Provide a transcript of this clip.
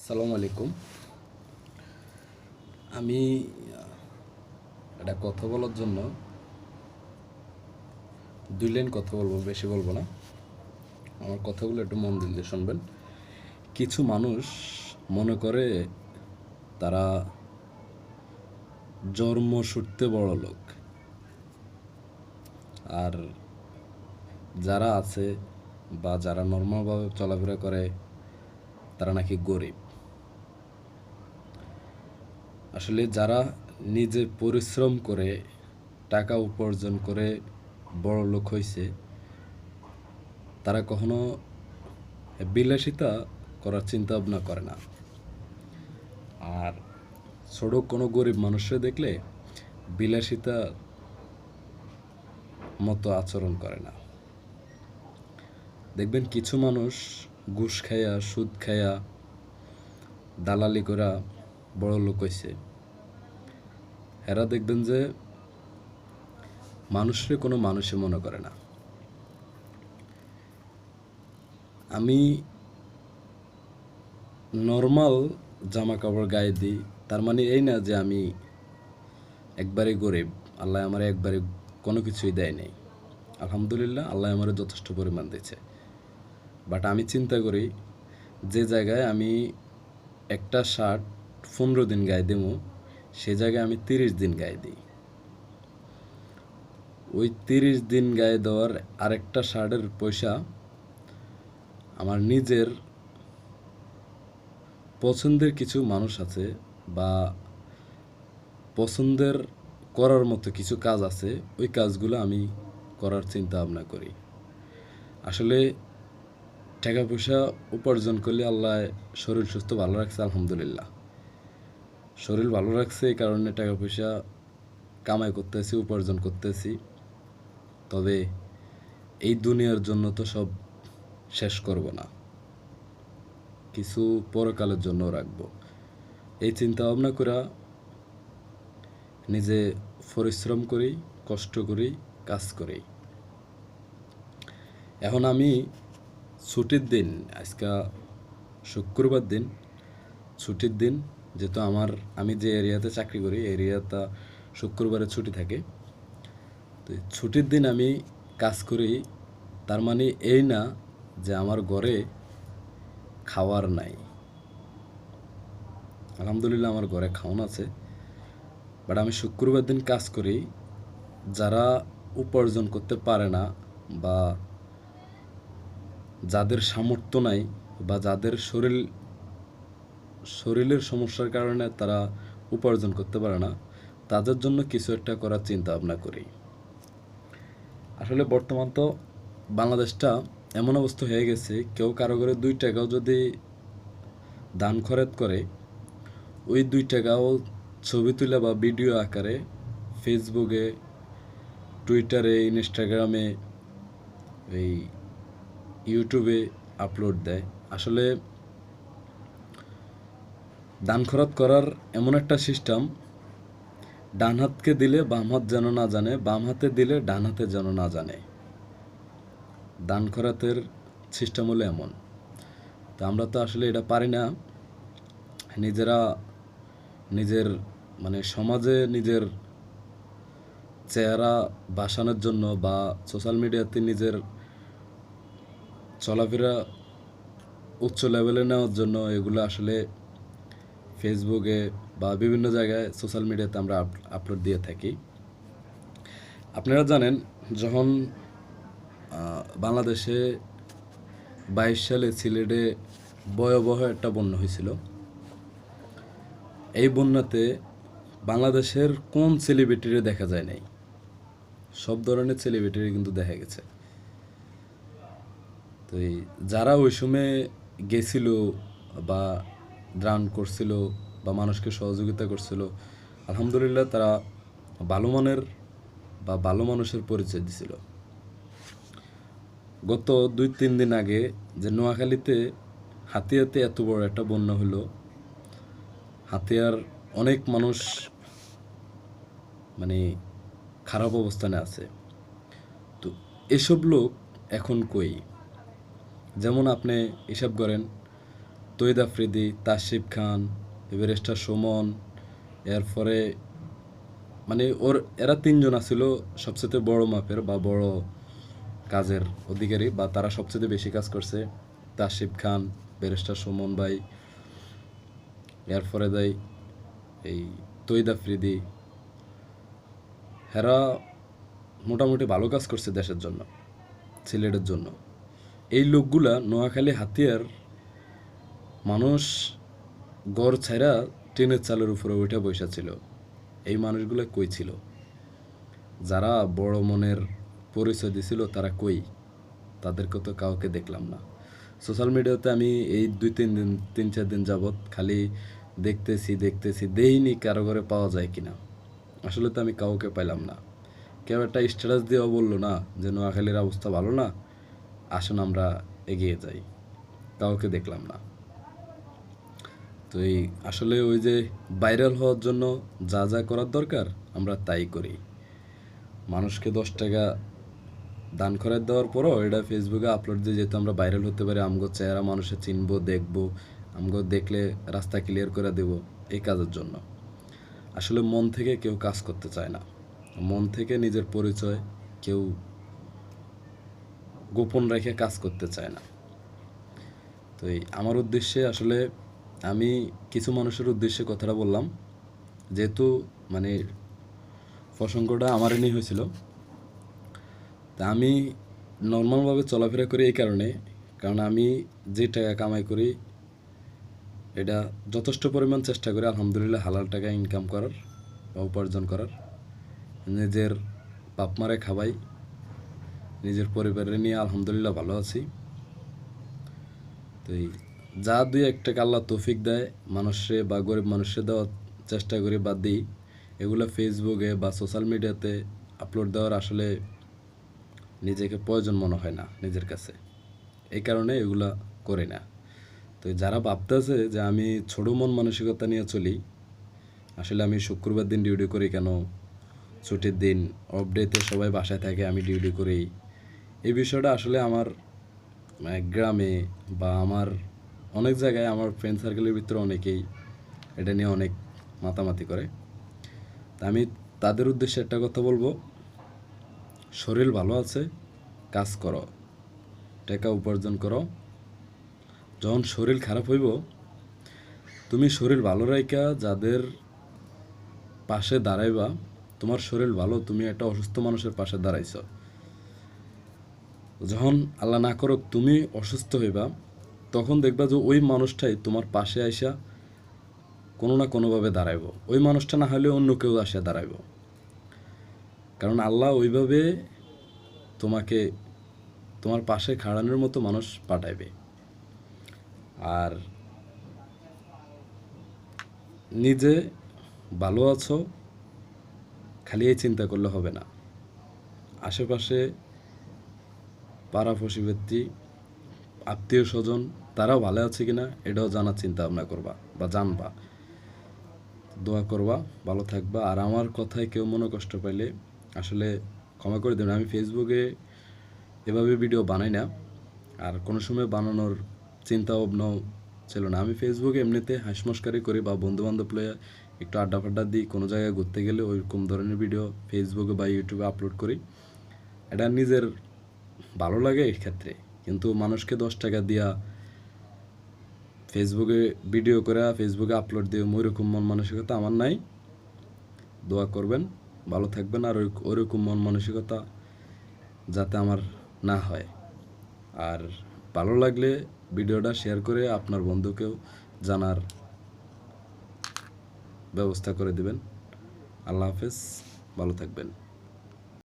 সালামু আলাইকুম। আমি একটা কথা বলার জন্য 2 লাইন কথা বলবো, বেশি বলবো না। আমার কথাগুলো একটু মন দিয়ে শুনবেন। কিছু মানুষ মনে করে তারা জন্মসূত্রে বড় লোক, আর যারা আছে বা যারা নর্মালভাবে চলাফেরা করে তারা নাকি গরিব। আসলে যারা নিজে পরিশ্রম করে টাকা উপার্জন করে বড় লোক হয়েছে, তারা কখনো বিলাসিতা করার চিন্তা ভাবনা করে না। আর ছোট কোনো গরিব মানুষকে দেখলে বিলাসিতা মতো আচরণ করে না। দেখবেন কিছু মানুষ ঘুষ খাইয়া, সুদ খাইয়া, দালালি করা বড় লোক হয়েছে। এরা দেখবেন যে মানুষরে কোনো মানুষে মনে করে না। আমি নর্মাল জামা কাপড় গায়ে দিই, তার মানে এই না যে আমি একবারে গরিব। আল্লাহ আমার একবারে কোনো কিছুই দেয় নাই। আলহামদুলিল্লাহ, আল্লাহ আমার যথেষ্ট পরিমাণ দিয়েছে। বাট আমি চিন্তা করি, যে জায়গায় আমি একটা শার্ট 15 দিন গায়ে দেবো, সে জায়গায় আমি 30 দিন গায়ে দিই। ওই 30 দিন গায়ে দেওয়ার আরেকটা শার্টের পয়সা আমার নিজের পছন্দের কিছু মানুষ আছে বা পছন্দের করার মতো কিছু কাজ আছে, ওই কাজগুলো আমি করার চিন্তা ভাবনা করি। আসলে টাকা পয়সা উপার্জন করলে আল্লাহ শরীর সুস্থ ভালো রাখছে, আলহামদুলিল্লাহ। শরীর ভালো রাখছে, এই কারণে টাকা পয়সা কামাই করতেছি, উপার্জন করতেছি। তবে এই দুনিয়ার জন্য তো সব শেষ করব না, কিছু পরকালের জন্য রাখবো। এই চিন্তা ভাবনা করে নিজে পরিশ্রম করি, কষ্ট করি, কাজ করি। এখন আমি ছুটির দিন, আজকে শুক্রবার দিন, ছুটির দিন, যেহেতু আমি যে এরিয়াতে চাকরি করি এরিয়াটা শুক্রবারে ছুটি থাকে। তো ছুটির দিন আমি কাজ করি, তার মানে এই না যে আমার ঘরে খাওয়ার নাই। আলহামদুলিল্লাহ, আমার ঘরে খাওয়ান আছে। বাট আমি শুক্রবার দিন কাজ করি। যারা উপার্জন করতে পারে না বা যাদের সামর্থ্য নাই বা যাদের শরীরের সমস্যার কারণে তারা উপার্জন করতে পারে না, তাদের জন্য কিছু একটা করার চিন্তা ভাবনা করি। আসলে বর্তমান তো বাংলাদেশটা এমন অবস্থা হয়ে গেছে, কেউ কারো করে 2 টাকাও যদি দান খরচ করে, ওই 2 টাকাও ছবি তুলে বা ভিডিও আকারে ফেসবুকে, টুইটারে, ইনস্টাগ্রামে, এই ইউটিউবে আপলোড দেয়। আসলে দান খরচ করার এমন একটা সিস্টেম, ডান হাতকে দিলে বাম হাত যেন না জানে, বাম হাতে দিলে ডান হাতে যেন না জানে। দান খরচের সিস্টেম হলো এমন। তো আমরা তো আসলে এটা পারি না। নিজেরা নিজের সমাজে নিজের চেহারা বাসানোর জন্য বা সোশ্যাল মিডিয়াতে নিজের চলাফেরা উচ্চ লেভেলে নেওয়ার জন্য এগুলো আসলে ফেসবুকে বা বিভিন্ন জায়গায় সোশ্যাল মিডিয়াতে আমরা আপলোড দিয়ে থাকি। আপনারা জানেন, যখন বাংলাদেশে 22 সালে সিলেটে ভয়াবহ একটা বন্যা হয়েছিল, এই বন্যাতে বাংলাদেশের কোন সেলিব্রিটিরে দেখা যায় নাই? সব ধরনের সেলিব্রিটিরে কিন্তু দেখা গেছে। তো যারা ওই সময় গেছিল বা ত্রাণ করছিল বা মানুষকে সহযোগিতা করছিল, আলহামদুলিল্লাহ তারা ভালো মানের বা ভালো মানুষের পরিচয় দিছিল। গত 2-3 দিন আগে যে নোয়াখালীতে হাতিয়াতে এত বড় একটা বন্যা হলো, হাতিয়ার অনেক মানুষ খারাপ অবস্থানে আছে। তো এসব লোক এখন কই? যেমন আপনি হিসাব করেন, তৈদ আফ্রিদি, তাসিফ খান, এভারেস্টার সুমন, এরপরে মানে এরা তিনজন আছিল সবচেয়ে বড় মাপের বা বড় কাজের অধিকারী, বা তারা সবচেয়ে বেশি কাজ করছে। তাসিফ খান, ব্যারিস্টার সুমন ভাই, এরপরে দেয় এই তৈদ আফ্রিদি, এরা মোটামুটি ভালো কাজ করছে দেশের জন্য, সিলেটের জন্য। এই লোকগুলা নোয়াখালী হাতিয়ার মানুষ গড় ছাইরা ট্রেনের চালের উপরে উঠে বসা ছিল। এই মানুষগুলো কই ছিল? যারা বড় মনের পরিচয় দিছিল তারা কই? তাদেরকে তো কাউকে দেখলাম না। সোশ্যাল মিডিয়াতে আমি এই 2-3 দিন যাবৎ খালি দেখতেছি দেইনি কারো ঘরে পাওয়া যায় কিনা। আসলে তো আমি কাউকে পাইলাম না। কেউ একটা স্ট্যাটাস দিয়েও বললো না যে নোয়াখালীর অবস্থা ভালো না, আসুন আমরা এগিয়ে যাই। কাউকে দেখলাম না। তো এই আসলে ওই যে ভাইরাল হওয়ার জন্য যা যা করার দরকার আমরা তাই করি। মানুষকে 10 টাকা দান করে দেওয়ার পরও এটা ফেসবুকে আপলোড দিয়ে যেহেতু আমরা ভাইরাল হতে পারি, আমগো চেহারা মানুষে চিনবো, দেখবো, আমগো দেখলে রাস্তা ক্লিয়ার করে দেব, এই কাজের জন্য। আসলে মন থেকে কেউ কাজ করতে চায় না। মন থেকে নিজের পরিচয় কেউ গোপন রেখে কাজ করতে চায় না। তো এই আমার উদ্দেশ্যে আসলে আমি কিছু মানুষের উদ্দেশ্যে কথাটা বললাম, যেহেতু মানে প্রসঙ্গটা আমারই নিয়ে হয়েছিল। তা আমি নর্মালভাবে চলাফেরা করি এই কারণ আমি যে টাকা কামাই করি এটা যথেষ্ট পরিমাণ চেষ্টা করি আলহামদুলিল্লাহ হালাল টাকা ইনকাম করার বা উপার্জন করার। নিজের বাপ মারে খাওয়াই, নিজের পরিবারে নিয়ে আলহামদুলিল্লাহ ভালো আছি। তো এই যা 2-1 টাকা আল্লাহ তৌফিক দেয় মানুষে বা গরিব মানুষে দেওয়ার চেষ্টা করি বা দিই, এগুলো ফেসবুকে বা সোশ্যাল মিডিয়াতে আপলোড দেওয়ার আসলে নিজেকে প্রয়োজন মনে হয় না নিজের কাছে, এই কারণে এগুলা করি না। তো যারা ভাবতেছে যে আমি ছোটো মন মানসিকতা নিয়ে চলি, আসলে আমি শুক্রবার দিন ডিউটি করি কেন, ছুটির দিন অফ ডেতে সবাই বাসায় থাকে, আমি ডিউটি করি, এই বিষয়টা আসলে আমার গ্রামে বা আমার অনেক জায়গায় আমার ফ্রেন্ড সার্কেলের ভিতরে অনেকেই এটা নিয়ে অনেক মাতামাতি করে। তা আমি তাদের উদ্দেশ্যে একটা কথা বলবো, শরীর ভালো আছে কাজ করো, টাকা উপার্জন করো। যখন শরীর খারাপ হইব, তুমি শরীর ভালো রাইখা যাদের পাশে দাঁড়াইবা, তোমার শরীর ভালো, তুমি একটা অসুস্থ মানুষের পাশে দাঁড়াইছ, যখন আল্লাহ না করুক তুমি অসুস্থ হইবা, তখন দেখবা যে ওই মানুষটাই তোমার পাশে আইসা কোনো না কোনোভাবে দাঁড়াইব। ওই মানুষটা না হলে অন্য কেউ আসে দাঁড়াইব, কারণ আল্লাহ ওইভাবে তোমাকে তোমার পাশে খাড়ানোর মতো মানুষ পাঠাইবে। আর নিজে ভালো আছো খালি এই চিন্তা করলে হবে না, আশেপাশে পাড়া প্রতিবেশী আত্মীয় স্বজন তারাও ভালো আছে কিনা এটাও জানার চিন্তা ভাবনা করবা বা জানবা, দোয়া করবা, ভালো থাকবা। আর আমার কথায় কেউ মনে কষ্ট পাইলে আসলে ক্ষমা করে দেবেন। আমি ফেসবুকে এভাবে ভিডিও বানাই না, আর কোনো সময় বানানোর চিন্তা ভাবনাও ছিল না। আমি ফেসবুকে এমনিতে হাসমস্কারি করি বা বন্ধুবান্ধব লয়ে একটু আড্ডা ফাড্ডা দিই, কোনো জায়গায় ঘুরতে গেলে ওইরকম ধরনের ভিডিও ফেসবুকে বা ইউটিউবে আপলোড করি, এটা নিজের ভালো লাগে এই ক্ষেত্রে। কিন্তু মানুষকে 10 টাকা দিয়া ফেসবুকে ভিডিও করে ফেসবুকে আপলোড দিয়ে ওইরকম মন মানসিকতা আমার নাই। দোয়া করবেন, ভালো থাকবেন, আর ওইরকম মন মানসিকতা যাতে আমার না হয়। আর ভালো লাগলে ভিডিওটা শেয়ার করে আপনার বন্ধুকেও জানার ব্যবস্থা করে দিবেন। আল্লাহ হাফেজ, ভালো থাকবেন।